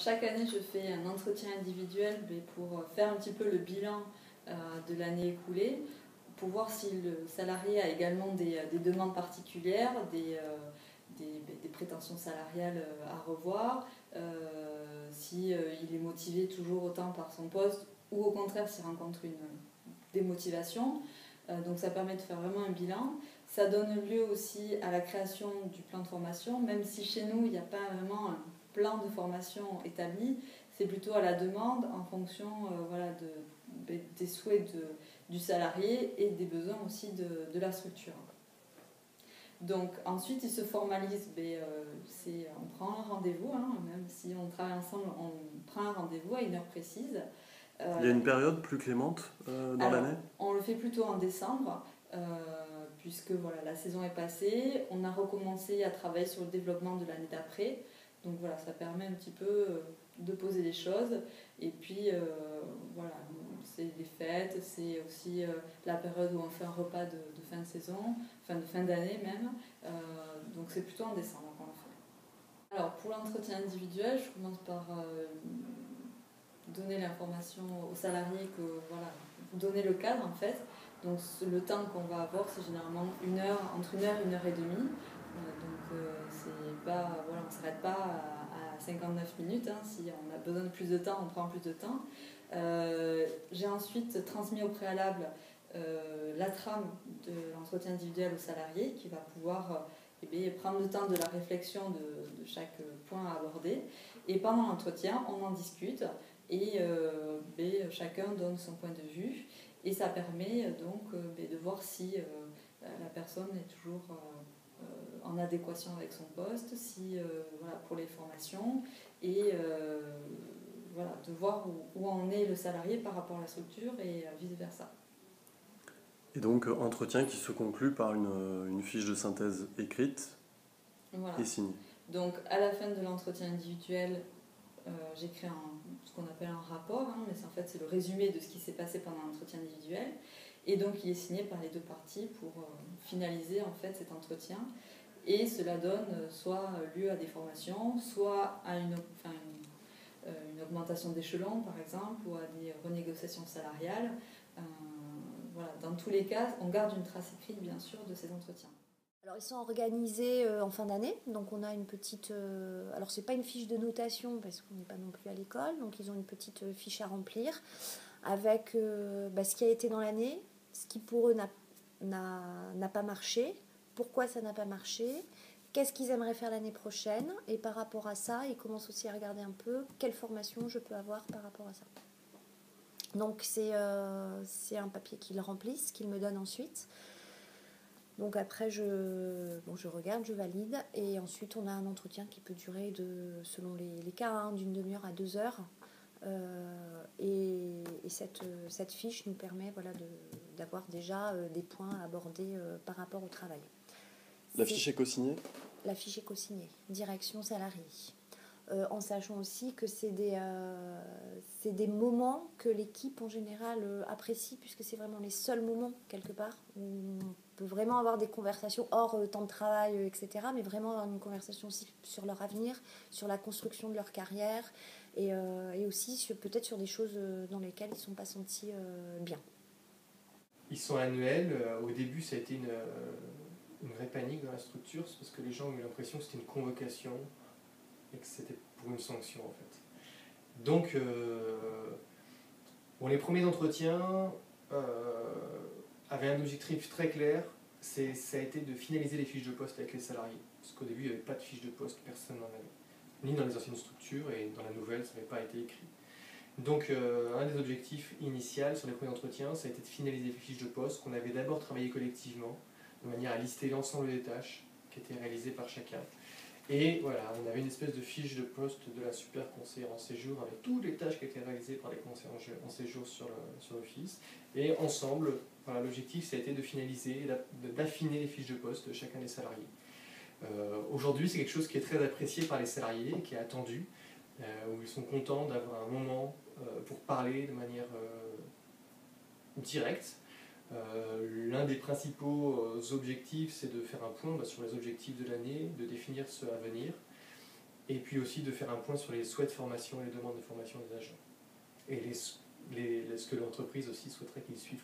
Chaque année, je fais un entretien individuel pour faire un petit peu le bilan de l'année écoulée, pour voir si le salarié a également des demandes particulières, des prétentions salariales à revoir, si il est motivé toujours autant par son poste ou au contraire s'il rencontre une démotivation. Donc ça permet de faire vraiment un bilan. Ça donne lieu aussi à la création du plan de formation, même si chez nous il n'y a pas vraiment un plan de formation établi, c'est plutôt à la demande en fonction des souhaits du salarié et des besoins aussi de la structure. Donc ensuite il se formalise, on prend un rendez-vous, même si on travaille ensemble, on prend un rendez-vous à une heure précise. Il y a une période plus clémente dans l'année ? On le fait plutôt en décembre, puisque la saison est passée, on a recommencé à travailler sur le développement de l'année d'après. Donc ça permet un petit peu de poser les choses. Et puis c'est les fêtes, c'est aussi la période où on fait un repas de fin de saison, de fin d'année même. Donc c'est plutôt en décembre qu'on le fait. Alors pour l'entretien individuel, je commence par donner l'information aux salariés donner le cadre en fait. Donc le temps qu'on va avoir, c'est généralement entre 1 heure et 1 heure et demie. On ne s'arrête pas à 59 minutes. Si on a besoin de plus de temps, on prend plus de temps. J'ai ensuite transmis au préalable la trame de l'entretien individuel au salarié qui va pouvoir prendre le temps de la réflexion de chaque point à aborder. Et pendant l'entretien, on en discute et chacun donne son point de vue. Et ça permet donc de voir si la personne est toujours en adéquation avec son poste, pour les formations, et de voir où en est le salarié par rapport à la structure et vice-versa. Et donc entretien qui se conclut par une fiche de synthèse écrite et signée. Donc à la fin de l'entretien individuel, j'écris ce qu'on appelle un rapport, mais c'est le résumé de ce qui s'est passé pendant l'entretien individuel. Et donc il est signé par les deux parties pour finaliser en fait cet entretien. Et cela donne soit lieu à des formations, soit à une augmentation d'échelon par exemple, ou à des renégociations salariales. Dans tous les cas, on garde une trace écrite bien sûr de ces entretiens. Alors ils sont organisés en fin d'année, donc on a une petite... alors c'est pas une fiche de notation parce qu'on n'est pas non plus à l'école, donc ils ont une petite fiche à remplir avec ce qui a été dans l'année, ce qui pour eux n'a pas marché, pourquoi ça n'a pas marché, qu'est-ce qu'ils aimeraient faire l'année prochaine, et par rapport à ça, ils commencent aussi à regarder un peu quelle formation je peux avoir par rapport à ça. Donc c'est un papier qu'ils remplissent, qu'ils me donnent ensuite. Donc après, je regarde, je valide, et ensuite on a un entretien qui peut durer selon les cas, d'une demi-heure à 2 heures. Et cette fiche nous permet d'avoir déjà des points à aborder par rapport au travail. La fiche est co-signée ? La fiche est co-signée, direction salarié. En sachant aussi que c'est des moments que l'équipe en général apprécie, puisque c'est vraiment les seuls moments quelque part où on peut vraiment avoir des conversations hors temps de travail, etc., mais vraiment avoir une conversation aussi sur leur avenir, sur la construction de leur carrière, et aussi peut-être sur des choses dans lesquelles ils ne sont pas sentis bien. Ils sont annuels. Au début, ça a été une vraie panique dans la structure, c'est parce que les gens ont eu l'impression que c'était une convocation et que c'était pour une sanction en fait. Donc, les premiers entretiens avaient un objectif très clair, ça a été de finaliser les fiches de poste avec les salariés. Parce qu'au début, il n'y avait pas de fiches de poste, personne n'en avait. Ni dans les anciennes structures, et dans la nouvelle, ça n'avait pas été écrit. Donc, un des objectifs initiaux sur les premiers entretiens, ça a été de finaliser les fiches de poste qu'on avait d'abord travaillé collectivement, de manière à lister l'ensemble des tâches qui étaient réalisées par chacun. Et on avait une espèce de fiche de poste de la super conseillère en séjour avec toutes les tâches qui étaient réalisées par les conseillers en séjour sur l'office. Et ensemble, l'objectif, ça a été de finaliser, d'affiner les fiches de poste de chacun des salariés. Aujourd'hui, c'est quelque chose qui est très apprécié par les salariés, qui est attendu, où ils sont contents d'avoir un moment pour parler de manière directe. L'un des principaux objectifs, c'est de faire un point sur les objectifs de l'année, de définir ceux à venir. et puis aussi de faire un point sur les souhaits de formation et les demandes de formation des agents. Et ce que l'entreprise aussi souhaiterait qu'ils suivent